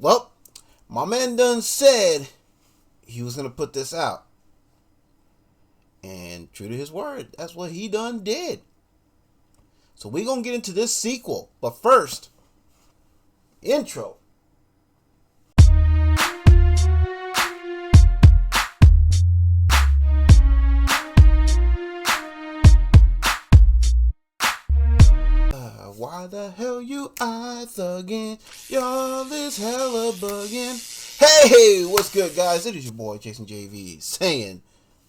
Well, my man done said he was going to put this out. And true to his word, that's what he done did. So we're going to get into this sequel. But first, intro. Why the hell you thuggin'? Y'all is hella buggin'. Hey, what's good, guys? It is your boy JJV saying,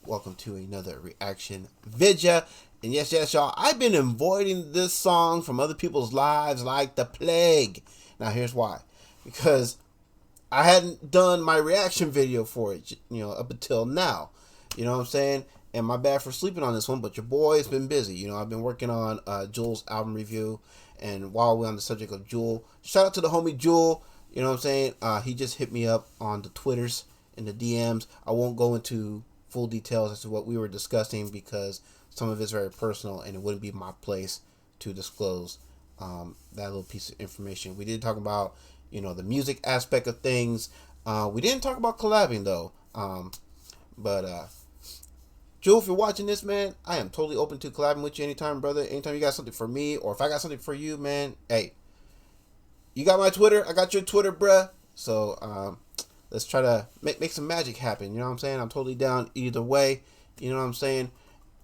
welcome to another reaction video. And yes, y'all, I've been avoiding this song from other people's lives like the plague. Now, here's why. Because I hadn't done my reaction video for it, up until now. You know what I'm saying? And my bad for sleeping on this one, but your boy's been busy. I've been working on Jewel's album review. And while we're on the subject of Jewel, shout out to the homie Jewel. You know what I'm saying? He just hit me up on the Twitters and the DMs. I won't go into full details as to what we were discussing because some of it's very personal and it wouldn't be my place to disclose that little piece of information. We did talk about, the music aspect of things. We didn't talk about collabing though. Jewel, if you're watching this, man, I am totally open to collabing with you anytime, brother. Anytime you got something for me, or if I got something for you, man, hey, you got my Twitter, I got your Twitter, bruh. So, let's try to make some magic happen, you know what I'm saying? I'm totally down either way, you know what I'm saying?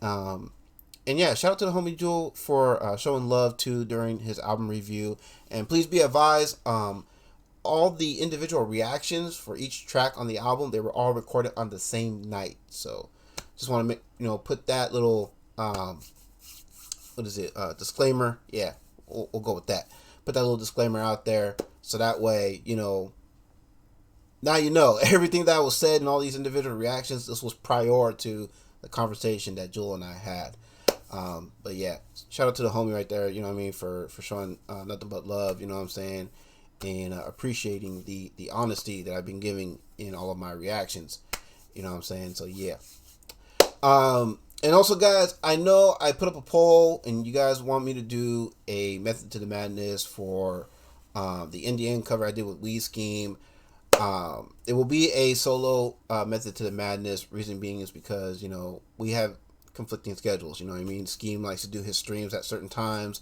And yeah, shout out to the homie Jewel for showing love, too, during his album review. And please be advised, all the individual reactions for each track on the album, they were all recorded on the same night, so just want to make, put that little, disclaimer. Yeah, we'll go with that. Put that little disclaimer out there. So that way, now everything that was said in all these individual reactions, this was prior to the conversation that Jewel and I had. But yeah, shout out to the homie right there, for showing nothing but love, you know what I'm saying? And appreciating the honesty that I've been giving in all of my reactions. You know what I'm saying? So yeah. And also, guys, I know I put up a poll and you guys want me to do a Method to the Madness for the Indian cover I did with Skeem. It will be a solo Method to the Madness. Reason being is because, we have conflicting schedules. You know what I mean? Skeem likes to do his streams at certain times.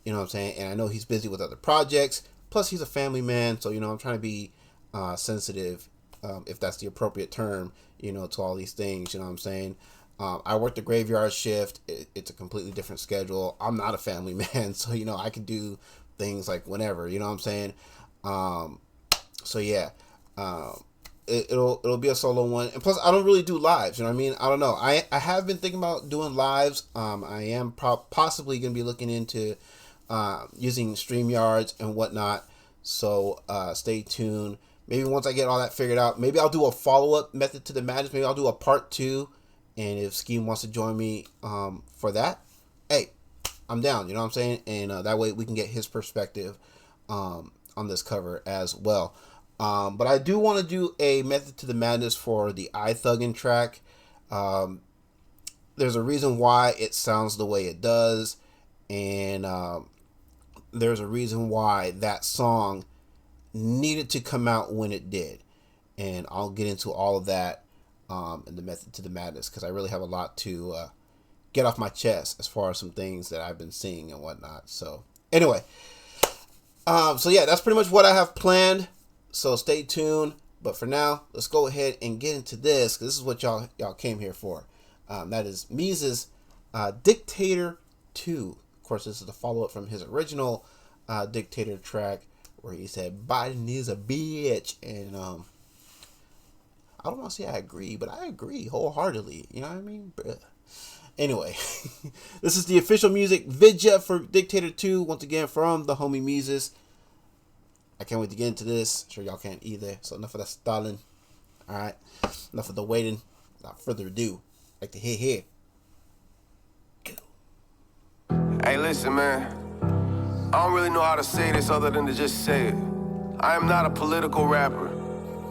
You know what I'm saying? And I know he's busy with other projects. Plus, he's a family man. So, I'm trying to be sensitive, if that's the appropriate term, to all these things. You know what I'm saying? I work the graveyard shift. It's a completely different schedule. I'm not a family man, so I can do things like whenever. You know what I'm saying? So yeah, it'll be a solo one, and plus I don't really do lives. You know what I mean? I don't know. I have been thinking about doing lives. I am possibly gonna be looking into using StreamYards and whatnot. So stay tuned. Maybe once I get all that figured out, maybe I'll do a follow-up Method to the Madness. Maybe I'll do a part 2. And if Skeem wants to join me for that, hey, I'm down. You know what I'm saying? And that way we can get his perspective on this cover as well. But I do want to do a Method to the Madness for the iThuggin track. There's a reason why it sounds the way it does. And there's a reason why that song needed to come out when it did. And I'll get into all of that in the Method to the Madness, because I really have a lot to get off my chest as far as some things that I've been seeing and whatnot. So anyway, so yeah, that's pretty much what I have planned. So stay tuned. But for now, let's go ahead and get into this, because this is what y'all came here for. That is Mises' Dictator 2. Of course, this is the follow-up from his original Dictator track where he said Biden is a bitch. And I don't want to say I agree, but I agree wholeheartedly. You know what I mean? Bruh. Anyway, this is the official music video for Dictator 2. Once again, from the homie Mises. I can't wait to get into this. I'm sure y'all can't either. So enough of that stalling. Alright. Enough of the waiting. Without further ado, like to hit here. Go. Hey, listen, man. I don't really know how to say this other than to just say it. I am not a political rapper.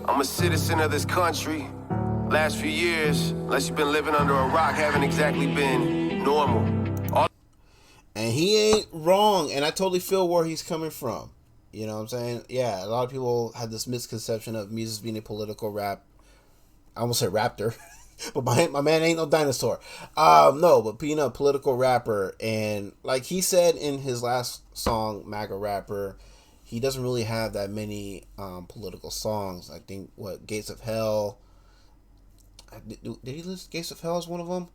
I'm a citizen of this country. Last few years, unless you've been living under a rock, haven't exactly been normal. And he ain't wrong, and I totally feel where he's coming from. You know what I'm saying? Yeah, a lot of people had this misconception of music being a political rap. I almost said raptor, but my man ain't no dinosaur. No, but being a political rapper, and like he said in his last song, MAGA Rapper, he doesn't really have that many political songs. I think Gates of Hell. Did he list Gates of Hell as one of them?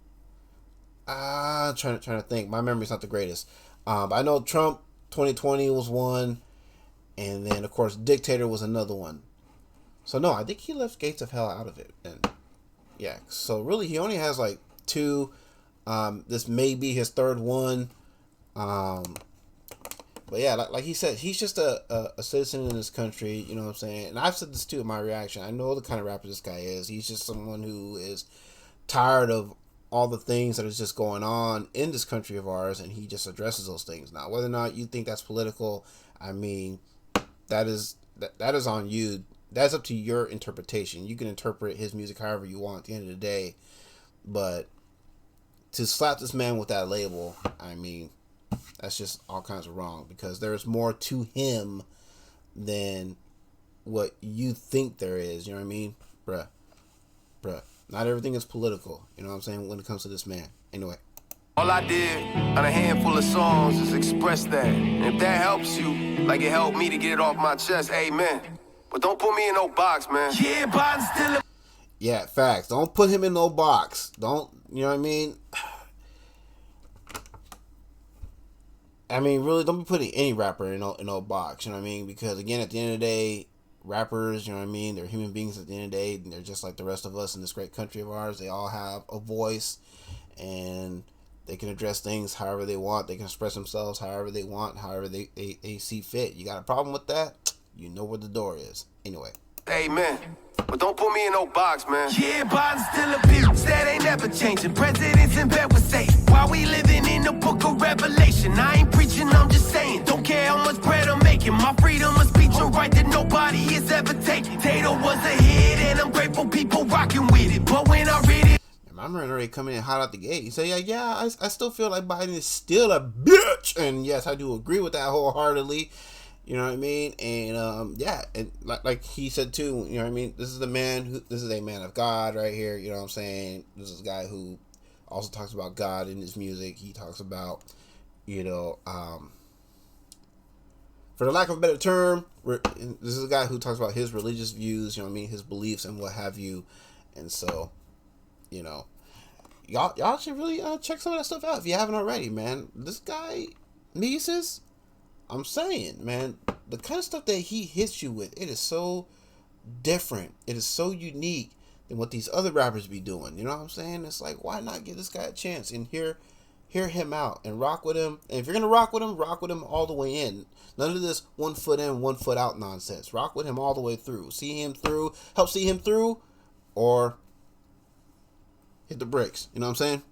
Trying to think. My memory's not the greatest. But I know Trump 2020 was one. And then, of course, Dictator was another one. So, no, I think he left Gates of Hell out of it. And, yeah. So, really, he only has, like, 2. This may be his 3rd one. But, yeah, like he said, he's just a citizen in this country. You know what I'm saying? And I've said this, too, in my reaction. I know the kind of rapper this guy is. He's just someone who is tired of all the things that is just going on in this country of ours. And he just addresses those things. Now, whether or not you think that's political, I mean... That is on you. That's up to your interpretation. You can interpret his music however you want at the end of the day. But to slap this man with that label, I mean, that's just all kinds of wrong. Because there's more to him than what you think there is. You know what I mean? Bruh. Not everything is political. You know what I'm saying? When it comes to this man. Anyway. All I did on a handful of songs is express that. And if that helps you, like it helped me to get it off my chest, amen. But don't put me in no box, man. Yeah, but I'm still Yeah, facts. Don't put him in no box. Don't, you know what I mean? I mean, really, don't be putting any rapper in no box, you know what I mean? Because, again, at the end of the day, rappers, you know what I mean? They're human beings at the end of the day. And they're just like the rest of us in this great country of ours. They all have a voice, and... they can address things however they want. They can express themselves however they want, however they see fit. You got a problem with that? You know where the door is. Anyway. Amen. But don't put me in no box, man. Yeah, but I'm still a bitch. That ain't never changing. Presidents in bed with Satan. While we living in the book of Revelation. I ain't preaching, I'm just saying. Don't care how much bread I'm making. My freedom of speech a right that nobody is ever taking. Tato was a hit, and I'm grateful people rocking with it. But when I read it, I'm already coming in hot out the gate. He said, I still feel like Biden is still a bitch. And yes, I do agree with that wholeheartedly. You know what I mean? And, yeah. And like he said too, you know what I mean? This is a man of God right here. You know what I'm saying? This is a guy who also talks about God in his music. He talks about, you know, for the lack of a better term, this is a guy who talks about his religious views, you know what I mean? His beliefs and what have you. And so, you know, y'all should really check some of that stuff out if you haven't already, man. This guy, Mises, I'm saying, man, the kind of stuff that he hits you with, it is so different. It is so unique than what these other rappers be doing. You know what I'm saying? It's like, why not give this guy a chance and hear him out and rock with him? And if you're gonna rock with him all the way in. None of this 1 foot in, 1 foot out nonsense. Rock with him all the way through. See him through, help see him through, or hit the bricks. You know what I'm saying?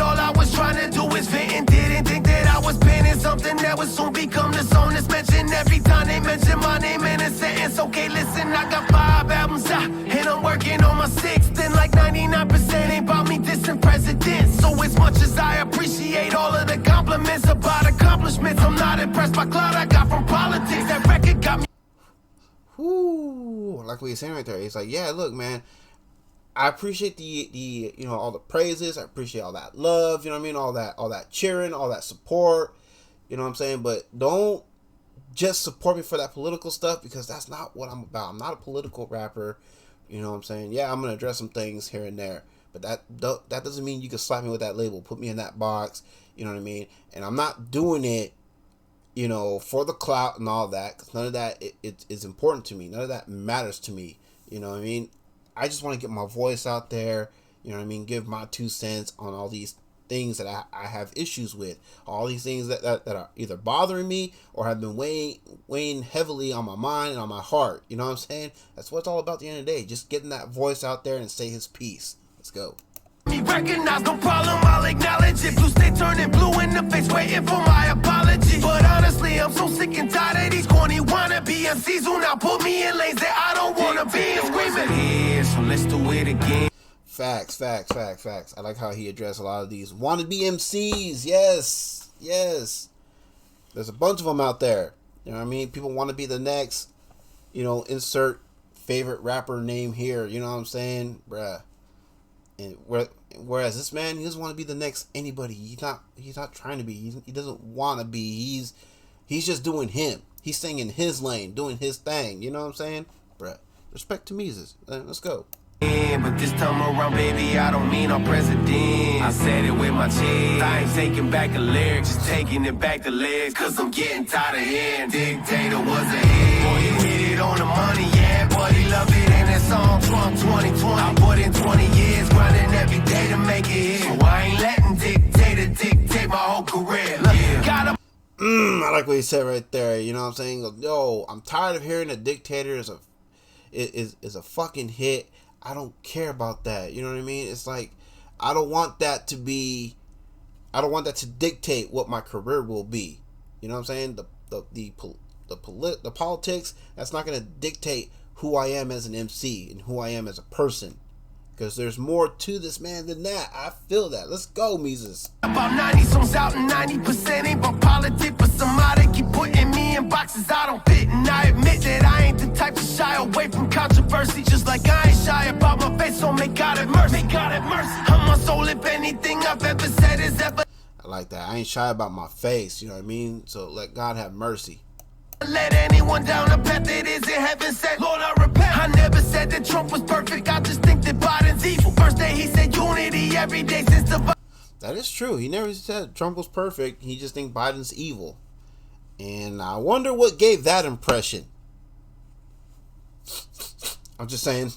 All I was trying to do is vent and didn't think that I was penning something that would soon become the song that's mentioned every time they mention my name in a sentence. Okay, listen, I got 5 albums out, and I'm working on my 6th, and like 99% ain't about me dissing presidents. So as much as I appreciate all of the compliments about accomplishments, I'm not impressed by clout I got from politics. That record got me. Ooh, like what you're saying right there. It's like, yeah, look, man, I appreciate the you know, all the praises. I appreciate all that love. You know what I mean? All that cheering, all that support. You know what I'm saying? But don't just support me for that political stuff, because that's not what I'm about. I'm not a political rapper. You know what I'm saying? Yeah, I'm gonna address some things here and there, but that doesn't mean you can slap me with that label, put me in that box. You know what I mean? And I'm not doing it, you know, for the clout and all that, because none of that is important to me. None of that matters to me. You know what I mean? I just want to get my voice out there, you know what I mean, give my 2 cents on all these things that I have issues with, all these things that are either bothering me or have been weighing heavily on my mind and on my heart. You know what I'm saying? That's what it's all about at the end of the day, just getting that voice out there and say his piece. Let's go. Me recognize no problem, I'll acknowledge it. Blue stay turning blue in the face, waiting for my apology. But honestly, I'm so sick and tired of these corny wannabe MCs who now put me in lanes that I don't wanna be. And screaming here, so let's do it again. Facts. I like how he addressed a lot of these wannabe MCs. Yes. There's a bunch of them out there. You know what I mean? People want to be the next, insert favorite rapper name here. You know what I'm saying? Bruh. And whereas this man, he doesn't want to be the next anybody. He's not trying to be. He doesn't want to be. He's just doing him. He's staying in his lane, doing his thing. You know what I'm saying? Bruh. Respect to Mises. Let's go. But this time around, baby, I don't mean our president. I said it with my chest. I ain't taking back the lyrics, just taking it back the legs. Cause I'm getting tired of hearing Dictator was a hit. Boy, you hit it on the money, yeah, but he loved it in that song Trump 2020. I put in 20 years, grinding every day to make it hit. So I ain't letting Dictator dictate my whole career. Look, gotta I like what he said right there. You know what I'm saying? Yo, I'm tired of hearing that Dictator is a fucking hit. I don't care about that. You know what I mean? It's like, I don't want that to dictate what my career will be. You know what I'm saying? The politics, that's not going to dictate who I am as an MC and who I am as a person. Because there's more to this man than that. I feel that. Let's go, Mises. About 90 songs out and 90% ain't about politics, but somebody keep putting me in boxes I don't fit. And I admit that I ain't the type to shy away from controversy. Just like I ain't shy about my face, so may God have mercy. May God have mercy. I'm my soul if anything I've ever said is ever. I like that. I ain't shy about my face. You know what I mean? So let God have mercy. Let anyone down a path that isn't heaven sent. Lord, I repent. I never said that Trump was perfect. I just think that Biden's evil. First day he said unity every day since the. That is true. He never said Trump was perfect. He just think Biden's evil. And I wonder what gave that impression. I'm just saying.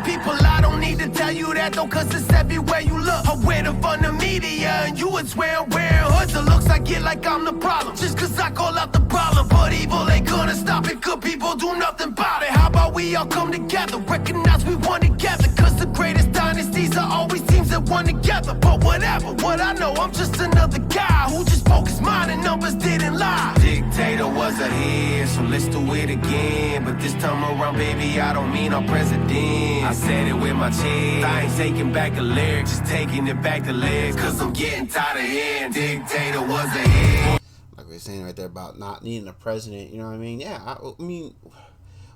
People, I don't need to tell you that though, cause it's everywhere you look. I wear the fun of media and you would swear I'm wearing hoods. It looks like it like I'm the problem, just cause I call out the problem. But evil ain't gonna stop it, good people do nothing about it. How about we all come together, recognize we one together. Cause the greatest dynasties are always teams that won together. But whatever, what I know, I'm just another guy who just focused mine and numbers didn't lie. Dictator was a hit, so let's do it again. But this time around, baby, I don't mean our president. I said it with my chest. I ain't taking back the lyrics, just taking it back the legs. Cause I'm getting tired of hearing Dictator was a hit. Like we were saying right there about not needing a president, you know what I mean? Yeah, I mean,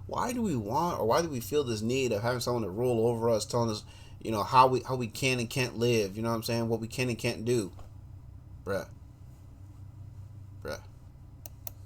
why do we want, or why do we feel this need of having someone to rule over us, telling us, how we can and can't live, you know what I'm saying? What we can and can't do. Bruh.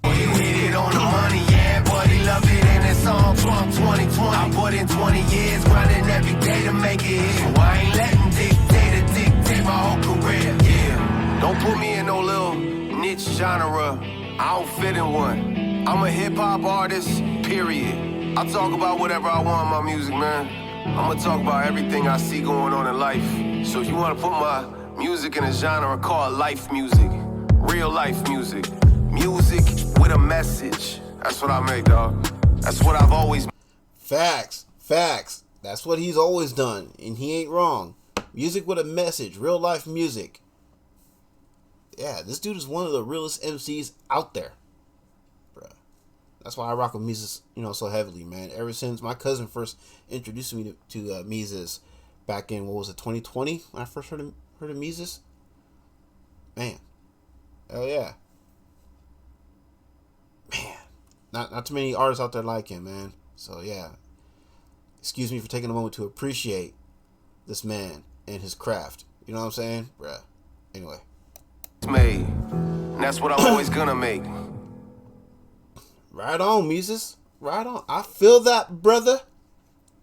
You hit it on the money, yeah, but he loved it in that song Trump 2020. I put in 20 years, grinding every day to make it hit. So I ain't letting Dictator dictate my whole career, yeah. Don't put me in no little niche genre. I don't fit in one. I'm a hip-hop artist, period. I talk about whatever I want in my music, man. I'm gonna talk about everything I see going on in life. So if you wanna put my music in a genre called life music, real life music. Music with a message. That's what I make, dog. That's what I've always. Facts. That's what he's always done, and he ain't wrong. Music with a message, real life music. Yeah, this dude is one of the realest MCs out there, bruh. That's why I rock with Mises, so heavily, man. Ever since my cousin first introduced me to Mises back in 2020 when I first heard of Mises. Man, hell yeah. Man, not too many artists out there like him, man. So yeah, excuse me for taking a moment to appreciate this man and his craft. You know what I'm saying, bruh? Anyway, made, and that's what I'm always gonna make. Right on, Mises. Right on. I feel that, brother.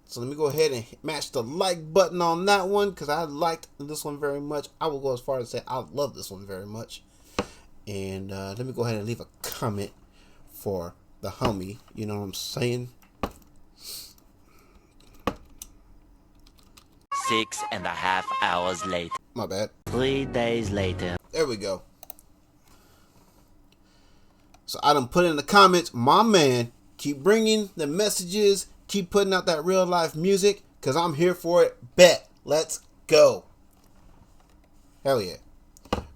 So let me go ahead and match the like button on that one, because I liked this one very much. I will go as far as to say I love this one very much. And let me go ahead and leave a comment for the homie, you know what I'm saying? 6.5 hours later. My bad. 3 days later. There we go. So I done put in the comments, my man, keep bringing the messages, keep putting out that real life music, because I'm here for it. Bet. Let's go. Hell yeah.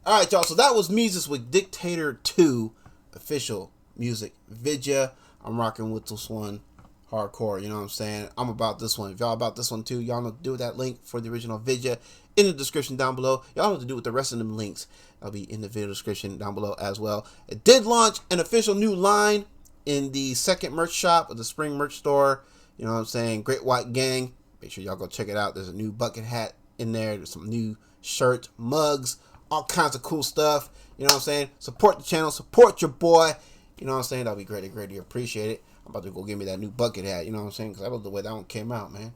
Alright, y'all. So that was Mises with Dictator 2 official music video. I'm rocking with this one hardcore. You know what I'm saying? I'm about this one. If y'all about this one too, y'all know what to do with that link for the original video in the description down below. Y'all know what to do with the rest of them links. That'll be in the video description down below as well. It did launch an official new line in the second merch shop of the spring merch store. You know what I'm saying? Great White Gang. Make sure y'all go check it out. There's a new bucket hat in there. There's some new shirts, mugs, all kinds of cool stuff. You know what I'm saying? Support the channel. Support your boy. You know what I'm saying? That'll be greatly appreciated. I'm about to go get me that new bucket hat. You know what I'm saying? Because I love the way that one came out, man.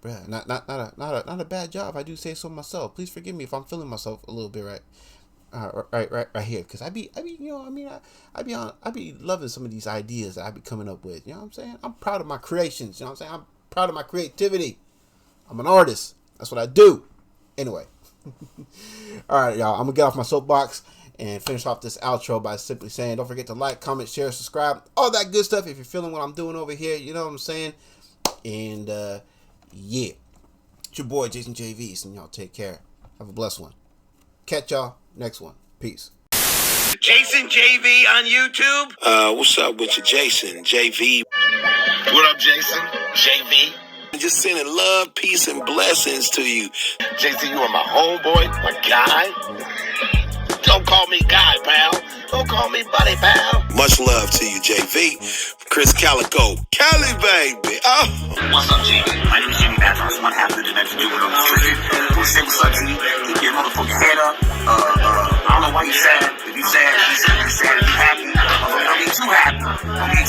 Bruh, not a bad job. I do say so myself. Please forgive me if I'm feeling myself a little bit right here. Because I be loving some of these ideas that I be coming up with. You know what I'm saying? I'm proud of my creations. You know what I'm saying? I'm proud of my creativity. I'm an artist. That's what I do. Anyway. All right, y'all. I'm gonna get off my soapbox and finish off this outro by simply saying, don't forget to like, comment, share, subscribe, all that good stuff. If you're feeling what I'm doing over here, you know what I'm saying. And yeah, it's your boy Jason JV, and y'all take care. Have a blessed one. Catch y'all next one. Peace. Jason JV on YouTube. What's up with you, Jason JV? What up, Jason? JV. Just sending love, peace, and blessings to you. Jason, you are my homeboy, my guy. Don't call me guy, pal. Don't call me buddy, pal. Much love to you, JV. Chris Calico. Cali, baby. Oh. What's up, Jimmy? My name is Jimmy Bathos. One half of the dimension doing on the street. Who's saying what's up to you? Keep your motherfucking head up. I don't know why you sad. If you sad, if you sad, if you happy. Don't be too happy. Don't be